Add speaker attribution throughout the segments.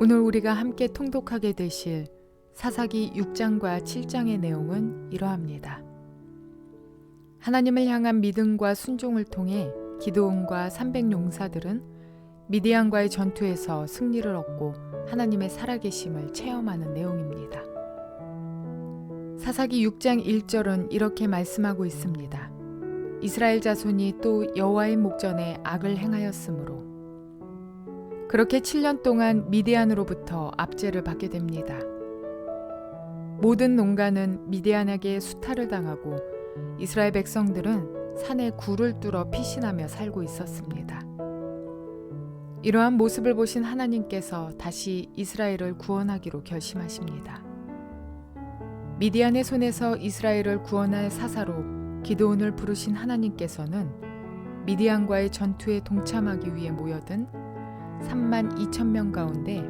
Speaker 1: 오늘 우리가 함께 통독하게 되실 사사기 6장과 7장의 내용은 이러합니다. 하나님을 향한 믿음과 순종을 통해 기드온과 300용사들은 미디안과의 전투에서 승리를 얻고 하나님의 살아계심을 체험하는 내용입니다. 사사기 6장 1절은 이렇게 말씀하고 있습니다. 이스라엘 자손이 또 여호와의 목전에 악을 행하였으므로 그렇게 7년 동안 미디안으로부터 압제를 받게 됩니다. 모든 농가는 미디안에게 수탈을 당하고 이스라엘 백성들은 산에 굴을 뚫어 피신하며 살고 있었습니다. 이러한 모습을 보신 하나님께서 다시 이스라엘을 구원하기로 결심하십니다. 미디안의 손에서 이스라엘을 구원할 사사로 기드온을 부르신 하나님께서는 미디안과의 전투에 동참하기 위해 모여든 32,000명 가운데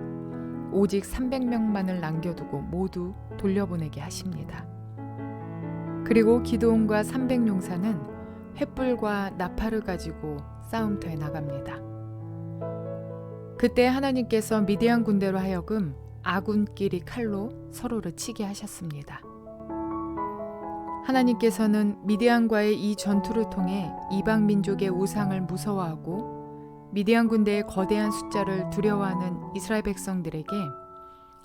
Speaker 1: 오직 300명만을 남겨두고 모두 돌려보내게 하십니다. 그리고 기드온과 300용사는 횃불과 나팔을 가지고 싸움터에 나갑니다. 그때 하나님께서 미디안 군대로 하여금 아군끼리 칼로 서로를 치게 하셨습니다. 하나님께서는 미디안과의 이 전투를 통해 이방 민족의 우상을 무서워하고 미디안 군대의 거대한 숫자를 두려워하는 이스라엘 백성들에게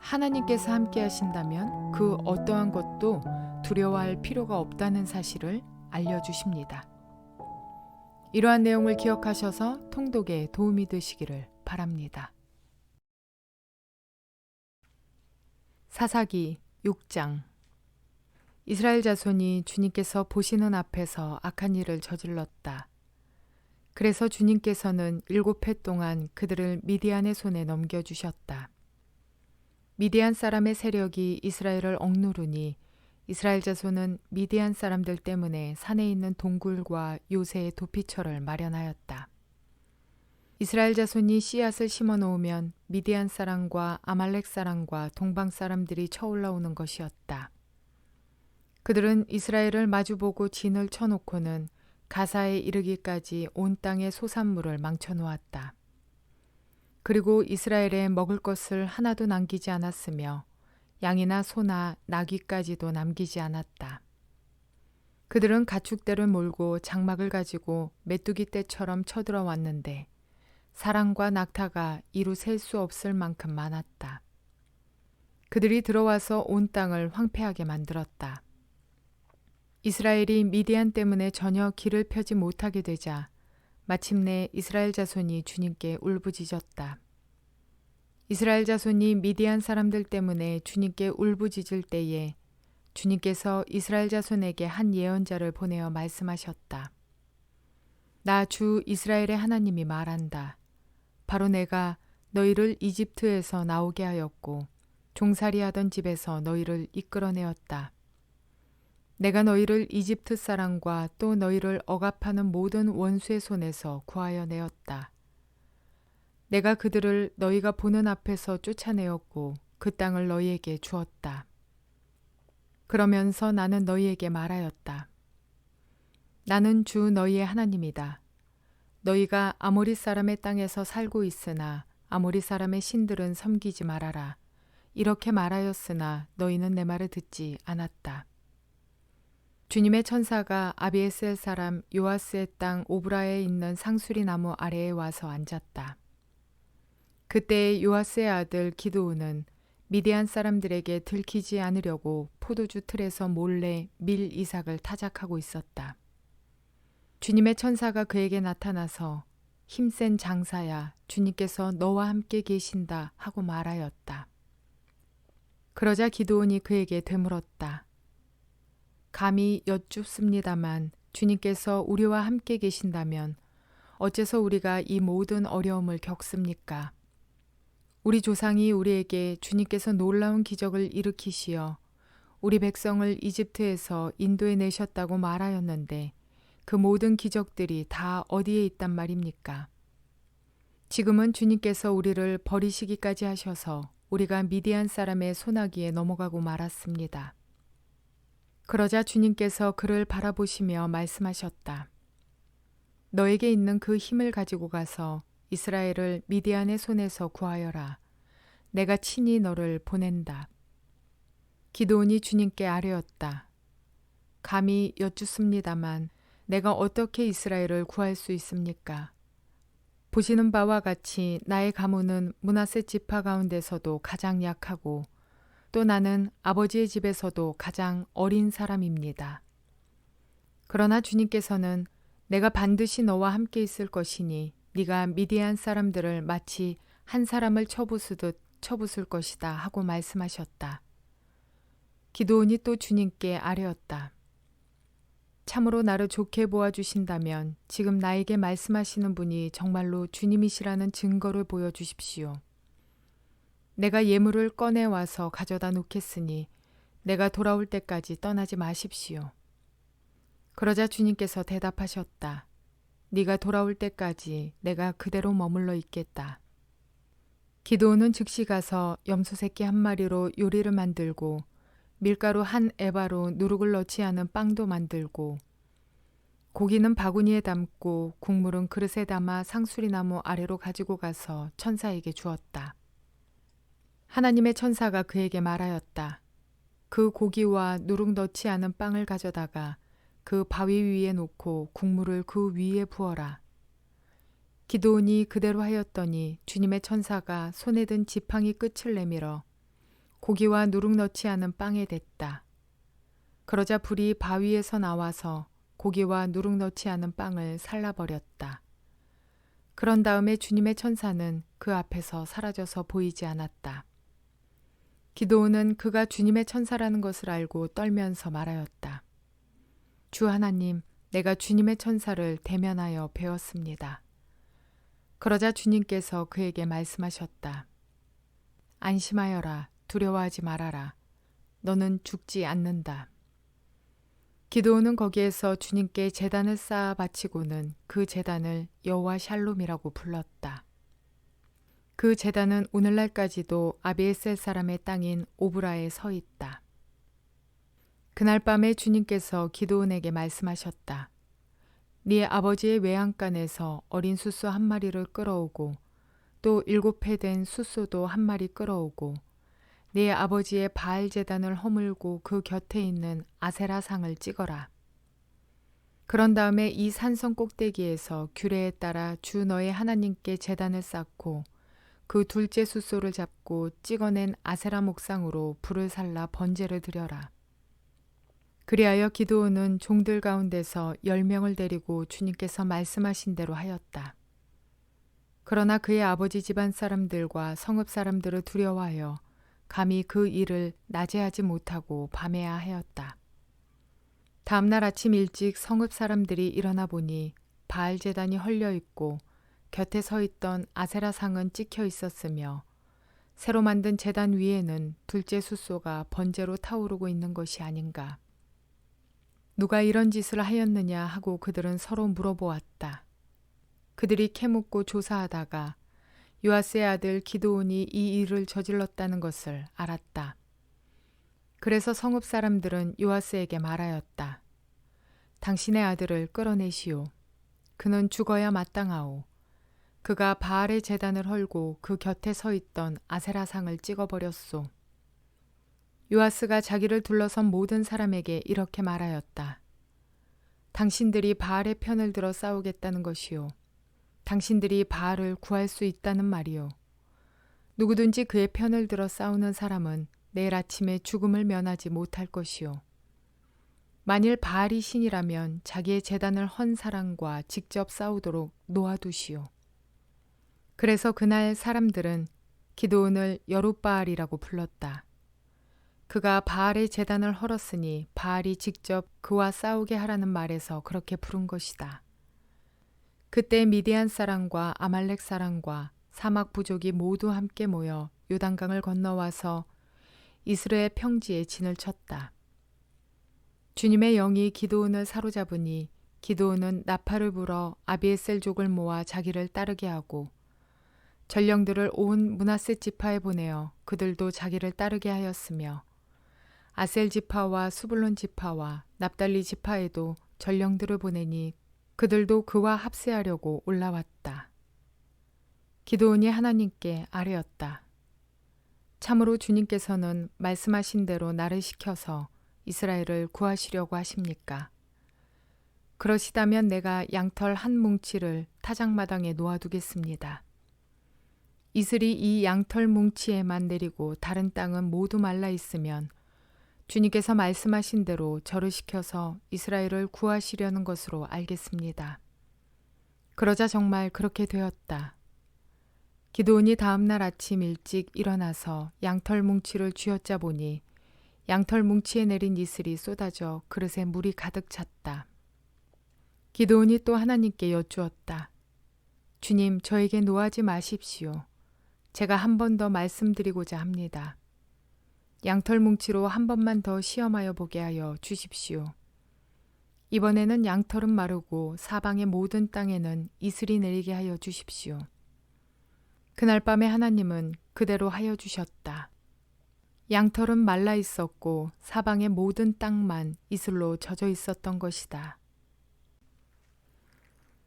Speaker 1: 하나님께서 함께 하신다면 그 어떠한 것도 두려워할 필요가 없다는 사실을 알려주십니다. 이러한 내용을 기억하셔서 통독에 도움이 되시기를 바랍니다. 사사기 6장. 이스라엘 자손이 주님께서 보시는 앞에서 악한 일을 저질렀다. 그래서 주님께서는 7해 동안 그들을 미디안의 손에 넘겨주셨다. 미디안 사람의 세력이 이스라엘을 억누르니 이스라엘 자손은 미디안 사람들 때문에 산에 있는 동굴과 요새의 도피처를 마련하였다. 이스라엘 자손이 씨앗을 심어 놓으면 미디안 사람과 아말렉 사람과 동방 사람들이 쳐올라오는 것이었다. 그들은 이스라엘을 마주보고 진을 쳐놓고는 가사에 이르기까지 온 땅의 소산물을 망쳐놓았다. 그리고 이스라엘에 먹을 것을 하나도 남기지 않았으며 양이나 소나 나귀까지도 남기지 않았다. 그들은 가축대를 몰고 장막을 가지고 메뚜기 떼처럼 쳐들어왔는데 사람과 낙타가 이루 셀 수 없을 만큼 많았다. 그들이 들어와서 온 땅을 황폐하게 만들었다. 이스라엘이 미디안 때문에 전혀 길을 펴지 못하게 되자 마침내 이스라엘 자손이 주님께 울부짖었다. 이스라엘 자손이 미디안 사람들 때문에 주님께 울부짖을 때에 주님께서 이스라엘 자손에게 한 예언자를 보내어 말씀하셨다. 나 주 이스라엘의 하나님이 말한다. 바로 내가 너희를 이집트에서 나오게 하였고 종살이하던 집에서 너희를 이끌어내었다. 내가 너희를 이집트 사람과 또 너희를 억압하는 모든 원수의 손에서 구하여 내었다. 내가 그들을 너희가 보는 앞에서 쫓아내었고 그 땅을 너희에게 주었다. 그러면서 나는 너희에게 말하였다. 나는 주 너희의 하나님이다. 너희가 아모리 사람의 땅에서 살고 있으나 아모리 사람의 신들은 섬기지 말아라. 이렇게 말하였으나 너희는 내 말을 듣지 않았다. 주님의 천사가 아비에셀 사람 요아스의 땅 오브라에 있는 상수리 나무 아래에 와서 앉았다. 그때 요아스의 아들 기드온은 미디안 사람들에게 들키지 않으려고 포도주 틀에서 몰래 밀 이삭을 타작하고 있었다. 주님의 천사가 그에게 나타나서 힘센 장사야, 주님께서 너와 함께 계신다 하고 말하였다. 그러자 기드온이 그에게 되물었다. 감히 여쭙습니다만 주님께서 우리와 함께 계신다면 어째서 우리가 이 모든 어려움을 겪습니까? 우리 조상이 우리에게 주님께서 놀라운 기적을 일으키시어 우리 백성을 이집트에서 인도해 내셨다고 말하였는데 그 모든 기적들이 다 어디에 있단 말입니까? 지금은 주님께서 우리를 버리시기까지 하셔서 우리가 미디안 사람의 손아귀에 넘어가고 말았습니다. 그러자 주님께서 그를 바라보시며 말씀하셨다. 너에게 있는 그 힘을 가지고 가서 이스라엘을 미디안의 손에서 구하여라. 내가 친히 너를 보낸다. 기드온이 주님께 아뢰었다. 감히 여쭙습니다만 내가 어떻게 이스라엘을 구할 수 있습니까? 보시는 바와 같이 나의 가문은 므낫세 지파 가운데서도 가장 약하고 또 나는 아버지의 집에서도 가장 어린 사람입니다. 그러나 주님께서는 내가 반드시 너와 함께 있을 것이니 네가 미디안 사람들을 마치 한 사람을 쳐부수듯 쳐부술 것이다 하고 말씀하셨다. 기드온이 또 주님께 아뢰었다. 참으로 나를 좋게 보아주신다면 지금 나에게 말씀하시는 분이 정말로 주님이시라는 증거를 보여주십시오. 내가 예물을 꺼내와서 가져다 놓겠으니 내가 돌아올 때까지 떠나지 마십시오. 그러자 주님께서 대답하셨다. 네가 돌아올 때까지 내가 그대로 머물러 있겠다. 기드온은 즉시 가서 염소 새끼 한 마리로 요리를 만들고 밀가루 한 에바로 누룩을 넣지 않은 빵도 만들고 고기는 바구니에 담고 국물은 그릇에 담아 상수리나무 아래로 가지고 가서 천사에게 주었다. 하나님의 천사가 그에게 말하였다. 그 고기와 누룩 넣지 않은 빵을 가져다가 그 바위 위에 놓고 국물을 그 위에 부어라. 기드온이 그대로 하였더니 주님의 천사가 손에 든 지팡이 끝을 내밀어 고기와 누룩 넣지 않은 빵에 댔다. 그러자 불이 바위에서 나와서 고기와 누룩 넣지 않은 빵을 살라버렸다. 그런 다음에 주님의 천사는 그 앞에서 사라져서 보이지 않았다. 기드온은 그가 주님의 천사라는 것을 알고 떨면서 말하였다. 주 하나님, 내가 주님의 천사를 대면하여 배웠습니다. 그러자 주님께서 그에게 말씀하셨다. 안심하여라. 두려워하지 말아라. 너는 죽지 않는다. 기드온은 거기에서 주님께 제단을 쌓아 바치고는 그 제단을 여호와 샬롬이라고 불렀다. 그 제단은 오늘날까지도 아비에셀 사람의 땅인 오브라에 서 있다. 그날 밤에 주님께서 기드온에게 말씀하셨다. 네 아버지의 외양간에서 어린 숫소 한 마리를 끌어오고 또 7회 된 숫소도 한 마리 끌어오고 네 아버지의 바알 제단을 허물고 그 곁에 있는 아세라 상을 찍어라. 그런 다음에 이 산성 꼭대기에서 규례에 따라 주 너의 하나님께 제단을 쌓고 그 둘째 숫소를 잡고 찍어낸 아세라 목상으로 불을 살라 번제를 드려라. 그리하여 기드온은 종들 가운데서 10명을 데리고 주님께서 말씀하신 대로 하였다. 그러나 그의 아버지 집안 사람들과 성읍 사람들을 두려워하여 감히 그 일을 낮에 하지 못하고 밤에야 하였다. 다음 날 아침 일찍 성읍 사람들이 일어나 보니 바알 제단이 헐려 있고 곁에 서 있던 아세라 상은 찍혀 있었으며 새로 만든 제단 위에는 둘째 숫소가 번제로 타오르고 있는 것이 아닌가. 누가 이런 짓을 하였느냐 하고 그들은 서로 물어보았다. 그들이 캐묻고 조사하다가 요아스의 아들 기드온이 이 일을 저질렀다는 것을 알았다. 그래서 성읍 사람들은 요아스에게 말하였다. 당신의 아들을 끌어내시오. 그는 죽어야 마땅하오. 그가 바알의 제단을 헐고 그 곁에 서 있던 아세라상을 찍어버렸소. 요아스가 자기를 둘러선 모든 사람에게 이렇게 말하였다. 당신들이 바알의 편을 들어 싸우겠다는 것이오. 당신들이 바알을 구할 수 있다는 말이오. 누구든지 그의 편을 들어 싸우는 사람은 내일 아침에 죽음을 면하지 못할 것이오. 만일 바알이 신이라면 자기의 제단을 헌 사람과 직접 싸우도록 놓아두시오. 그래서 그날 사람들은 기드온을 여룻바알이라고 불렀다. 그가 바알의 제단을 헐었으니 바알이 직접 그와 싸우게 하라는 말에서 그렇게 부른 것이다. 그때 미디안 사람과 아말렉 사람과 사막 부족이 모두 함께 모여 요단강을 건너와서 이스라엘 평지에 진을 쳤다. 주님의 영이 기드온을 사로잡으니 기드온은 나팔을 불어 아비에셀족을 모아 자기를 따르게 하고 전령들을 온 므낫세 지파에 보내어 그들도 자기를 따르게 하였으며 아셀 지파와 수불론 지파와 납달리 지파에도 전령들을 보내니 그들도 그와 합세하려고 올라왔다. 기드온이 하나님께 아뢰었다. 참으로 주님께서는 말씀하신 대로 나를 시켜서 이스라엘을 구하시려고 하십니까? 그러시다면 내가 양털 한 뭉치를 타작마당에 놓아두겠습니다. 이슬이 이 양털 뭉치에만 내리고 다른 땅은 모두 말라 있으면 주님께서 말씀하신 대로 저를 시켜서 이스라엘을 구하시려는 것으로 알겠습니다. 그러자 정말 그렇게 되었다. 기드온이 다음 날 아침 일찍 일어나서 양털 뭉치를 쥐어짜 보니 양털 뭉치에 내린 이슬이 쏟아져 그릇에 물이 가득 찼다. 기드온이 또 하나님께 여쭈었다. 주님, 저에게 노하지 마십시오. 제가 한 번 더 말씀드리고자 합니다. 양털 뭉치로 한 번만 더 시험하여 보게 하여 주십시오. 이번에는 양털은 마르고 사방의 모든 땅에는 이슬이 내리게 하여 주십시오. 그날 밤에 하나님은 그대로 하여 주셨다. 양털은 말라 있었고 사방의 모든 땅만 이슬로 젖어 있었던 것이다.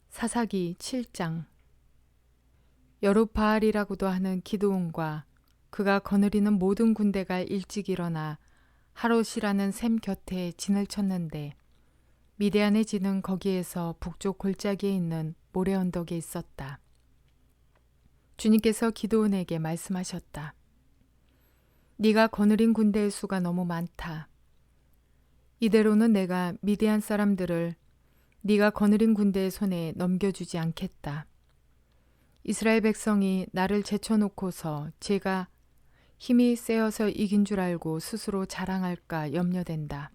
Speaker 1: 사사기 7장. 여룹바알이라고도 하는 기드온과 그가 거느리는 모든 군대가 일찍 일어나 하롯이라는 샘 곁에 진을 쳤는데 미디안의 진은 거기에서 북쪽 골짜기에 있는 모래 언덕에 있었다. 주님께서 기드온에게 말씀하셨다. 네가 거느린 군대의 수가 너무 많다. 이대로는 내가 미디안 사람들을 네가 거느린 군대의 손에 넘겨주지 않겠다. 이스라엘 백성이 나를 제쳐놓고서 제가 힘이 세어서 이긴 줄 알고 스스로 자랑할까 염려된다.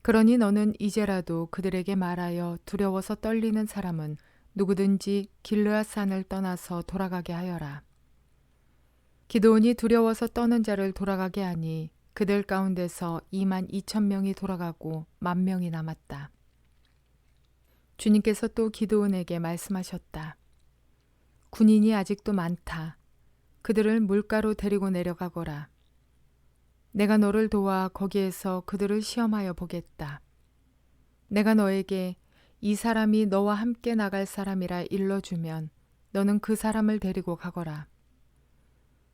Speaker 1: 그러니 너는 이제라도 그들에게 말하여 두려워서 떨리는 사람은 누구든지 길르앗산을 떠나서 돌아가게 하여라. 기드온이 두려워서 떠는 자를 돌아가게 하니 그들 가운데서 22,000명이 돌아가고 10,000명이 남았다. 주님께서 또 기드온에게 말씀하셨다. 군인이 아직도 많다. 그들을 물가로 데리고 내려가거라. 내가 너를 도와 거기에서 그들을 시험하여 보겠다. 내가 너에게 이 사람이 너와 함께 나갈 사람이라 일러주면 너는 그 사람을 데리고 가거라.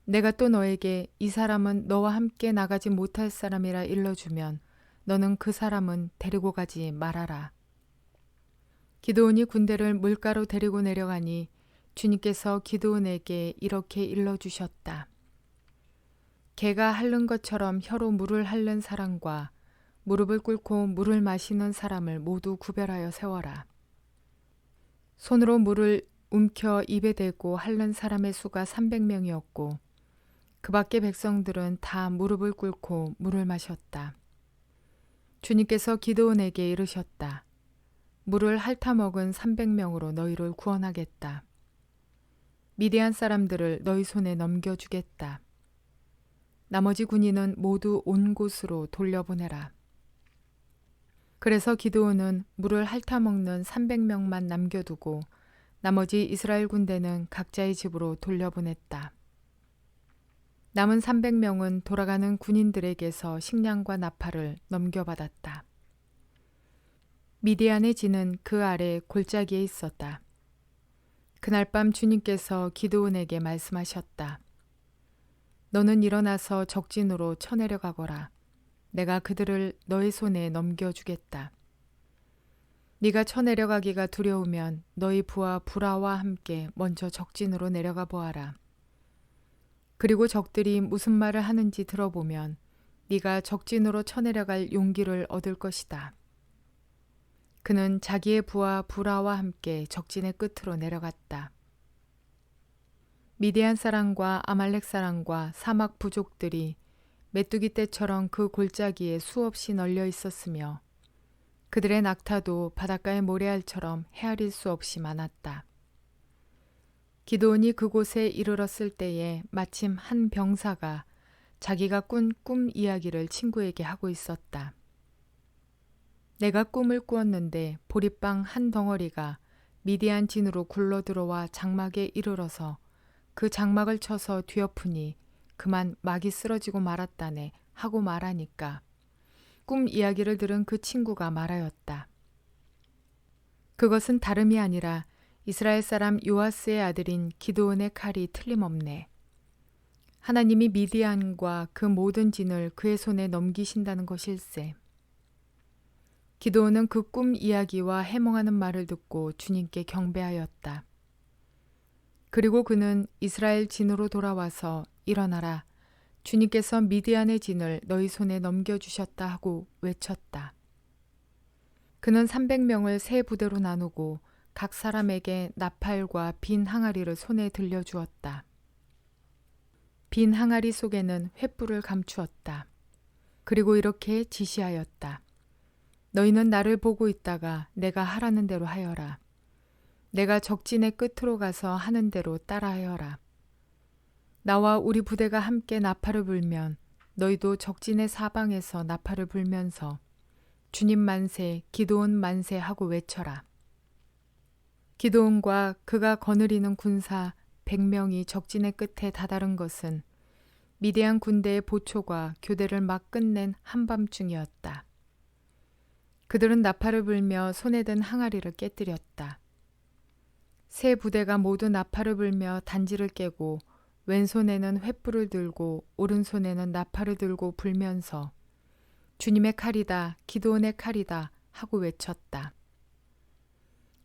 Speaker 1: 내가 또 너에게 이 사람은 너와 함께 나가지 못할 사람이라 일러주면 너는 그 사람은 데리고 가지 말아라. 기드온이 군대를 물가로 데리고 내려가니 주님께서 기드온에게 이렇게 일러주셨다. 개가 핥는 것처럼 혀로 물을 핥는 사람과 무릎을 꿇고 물을 마시는 사람을 모두 구별하여 세워라. 손으로 물을 움켜 입에 대고 핥는 사람의 수가 300명이었고 그 밖의 백성들은 다 무릎을 꿇고 물을 마셨다. 주님께서 기드온에게 이르셨다. 물을 핥아먹은 300명으로 너희를 구원하겠다. 미디안 사람들을 너희 손에 넘겨주겠다. 나머지 군인은 모두 온 곳으로 돌려보내라. 그래서 기드온은 물을 핥아먹는 300명만 남겨두고 나머지 이스라엘 군대는 각자의 집으로 돌려보냈다. 남은 300명은 돌아가는 군인들에게서 식량과 나팔을 넘겨받았다. 미디안의 진은 그 아래 골짜기에 있었다. 그날 밤 주님께서 기드온에게 말씀하셨다. 너는 일어나서 적진으로 쳐내려가거라. 내가 그들을 너의 손에 넘겨주겠다. 네가 쳐내려가기가 두려우면 너희 부하 부라와 함께 먼저 적진으로 내려가 보아라. 그리고 적들이 무슨 말을 하는지 들어보면 네가 적진으로 쳐내려갈 용기를 얻을 것이다. 그는 자기의 부하 부라와 함께 적진의 끝으로 내려갔다. 미디안 사람과 아말렉 사람과 사막 부족들이 메뚜기 떼처럼 그 골짜기에 수없이 널려 있었으며 그들의 낙타도 바닷가의 모래알처럼 헤아릴 수 없이 많았다. 기드온이 그곳에 이르렀을 때에 마침 한 병사가 자기가 꾼 꿈 이야기를 친구에게 하고 있었다. 내가 꿈을 꾸었는데 보리빵 한 덩어리가 미디안 진으로 굴러들어와 장막에 이르러서 그 장막을 쳐서 뒤엎으니 그만 막이 쓰러지고 말았다네 하고 말하니까 꿈 이야기를 들은 그 친구가 말하였다. 그것은 다름이 아니라 이스라엘 사람 요아스의 아들인 기드온의 칼이 틀림없네. 하나님이 미디안과 그 모든 진을 그의 손에 넘기신다는 것일세. 기드온은 그 꿈 이야기와 해몽하는 말을 듣고 주님께 경배하였다. 그리고 그는 이스라엘 진으로 돌아와서 일어나라. 주님께서 미디안의 진을 너희 손에 넘겨주셨다 하고 외쳤다. 그는 300명을 세 부대로 나누고 각 사람에게 나팔과 빈 항아리를 손에 들려주었다. 빈 항아리 속에는 횃불을 감추었다. 그리고 이렇게 지시하였다. 너희는 나를 보고 있다가 내가 하라는 대로 하여라. 내가 적진의 끝으로 가서 하는 대로 따라하여라. 나와 우리 부대가 함께 나팔을 불면 너희도 적진의 사방에서 나팔을 불면서 주님 만세, 기드온 만세 하고 외쳐라. 기드온과 그가 거느리는 군사 100명이 적진의 끝에 다다른 것은 미디안 군대의 보초가 교대를 막 끝낸 한밤중이었다. 그들은 나팔을 불며 손에 든 항아리를 깨뜨렸다. 세 부대가 모두 나팔을 불며 단지를 깨고 왼손에는 횃불을 들고 오른손에는 나팔을 들고 불면서 주님의 칼이다, 기드온의 칼이다 하고 외쳤다.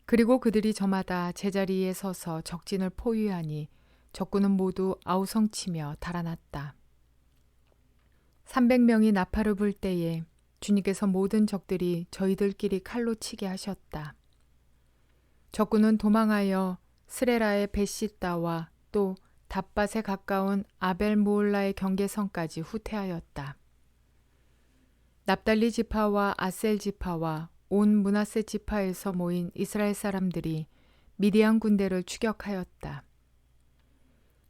Speaker 1: 그리고 그들이 저마다 제자리에 서서 적진을 포위하니 적군은 모두 아우성치며 달아났다. 300명이 나팔을 불 때에 주님께서 모든 적들이 저희들끼리 칼로 치게 하셨다. 적군은 도망하여 스레라의 벳시다와 또 닷밭에 가까운 아벨 모올라의 경계선까지 후퇴하였다. 납달리 지파와 아셀 지파와 온 므낫세 지파에서 모인 이스라엘 사람들이 미디안 군대를 추격하였다.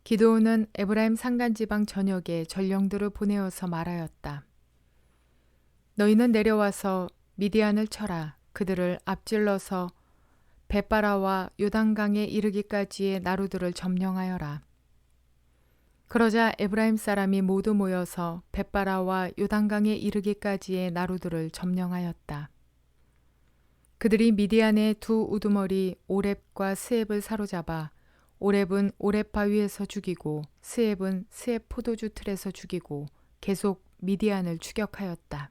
Speaker 1: 기드온은 에브라임 산간지방 전역에 전령들을 보내어서 말하였다. 너희는 내려와서 미디안을 쳐라. 그들을 앞질러서 벳바라와 요단강에 이르기까지의 나루들을 점령하여라. 그러자 에브라임 사람이 모두 모여서 벳바라와 요단강에 이르기까지의 나루들을 점령하였다. 그들이 미디안의 두 우두머리 오렙과 스앱을 사로잡아 오렙은 오렙 바위에서 죽이고 스앱은 스앱 포도주 틀에서 죽이고 계속 미디안을 추격하였다.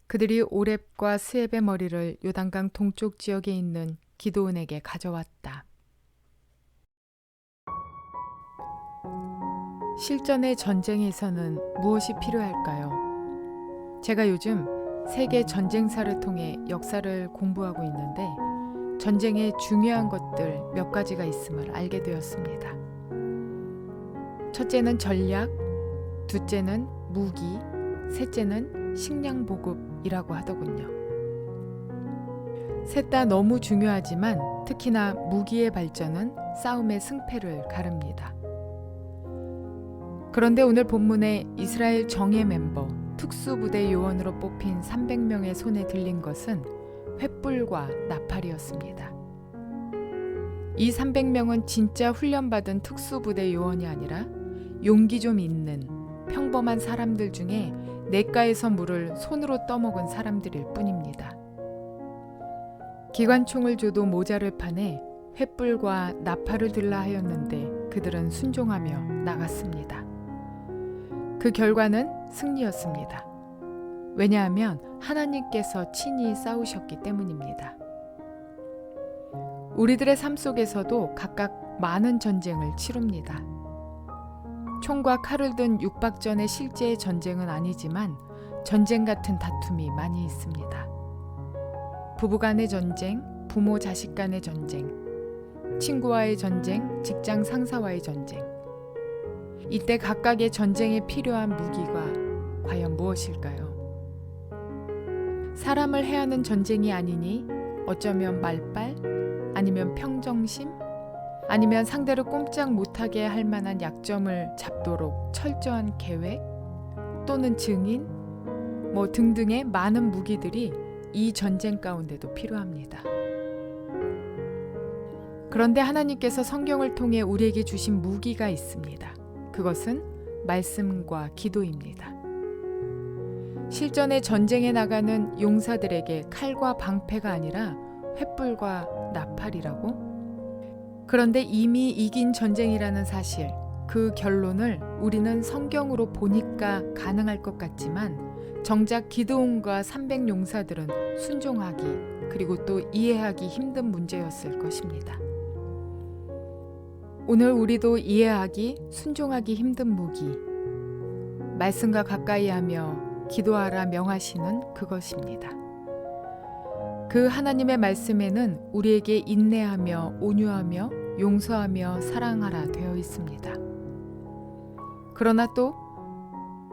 Speaker 1: 그들이 오렙과 스앱의 머리를 요단강 동쪽 지역에 있는 기드온에게 가져왔다. 실전의 전쟁에서는 무엇이 필요할까요? 제가 요즘 세계 전쟁사를 통해 역사를 공부하고 있는데 전쟁에 중요한 것들 몇 가지가 있음을 알게 되었습니다. 첫째는 전략, 둘째는 무기, 셋째는 식량 보급이라고 하더군요. 셋 다 너무 중요하지만 특히나 무기의 발전은 싸움의 승패를 가릅니다. 그런데 오늘 본문에 이스라엘 정예 멤버 특수부대 요원으로 뽑힌 300명의 손에 들린 것은 횃불과 나팔이었습니다. 이 300명은 진짜 훈련받은 특수부대 요원이 아니라 용기 좀 있는 평범한 사람들 중에 냇가에서 물을 손으로 떠먹은 사람들일 뿐입니다. 기관총을 줘도 모자를 파내 횃불과 나팔을 들라 하였는데 그들은 순종하며 나갔습니다. 그 결과는 승리였습니다. 왜냐하면 하나님께서 친히 싸우셨기 때문입니다. 우리들의 삶 속에서도 각각 많은 전쟁을 치릅니다. 총과 칼을 든 육박전의 실제의 전쟁은 아니지만 전쟁 같은 다툼이 많이 있습니다. 부부 간의 전쟁, 부모 자식 간의 전쟁, 친구와의 전쟁, 직장 상사와의 전쟁. 이때 각각의 전쟁에 필요한 무기가 과연 무엇일까요? 사람을 해하는 전쟁이 아니니 어쩌면 말빨, 아니면 평정심, 아니면 상대를 꼼짝 못하게 할 만한 약점을 잡도록 철저한 계획, 또는 증인, 등등의 많은 무기들이 이 전쟁 가운데도 필요합니다. 그런데 하나님께서 성경을 통해 우리에게 주신 무기가 있습니다. 그것은 말씀과 기도입니다. 실전의 전쟁에 나가는 용사들에게 칼과 방패가 아니라 횃불과 나팔이라고? 그런데 이미 이긴 전쟁이라는 사실, 그 결론을 우리는 성경으로 보니까 가능할 것 같지만 정작 기드온과 300 용사들은 순종하기 그리고 또 이해하기 힘든 문제였을 것입니다. 오늘 우리도 이해하기, 순종하기 힘든 무기, 말씀과 가까이 하며 기도하라 명하시는 그것입니다. 그 하나님의 말씀에는 우리에게 인내하며 온유하며 용서하며 사랑하라 되어 있습니다. 그러나 또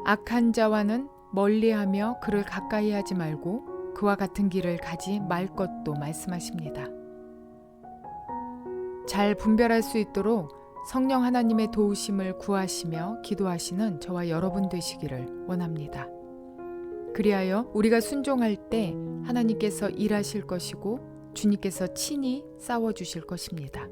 Speaker 1: 악한 자와는 멀리하며 그를 가까이 하지 말고 그와 같은 길을 가지 말 것도 말씀하십니다. 잘 분별할 수 있도록 성령 하나님의 도우심을 구하시며 기도하시는 저와 여러분 되시기를 원합니다. 그리하여 우리가 순종할 때 하나님께서 일하실 것이고 주님께서 친히 싸워주실 것입니다.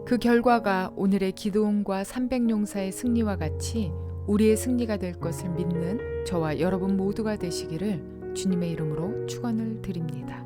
Speaker 1: 그 결과가 오늘의 기드온과 300 용사의 승리와 같이 우리의 승리가 될 것을 믿는 저와 여러분 모두가 되시기를 주님의 이름으로 축원을 드립니다.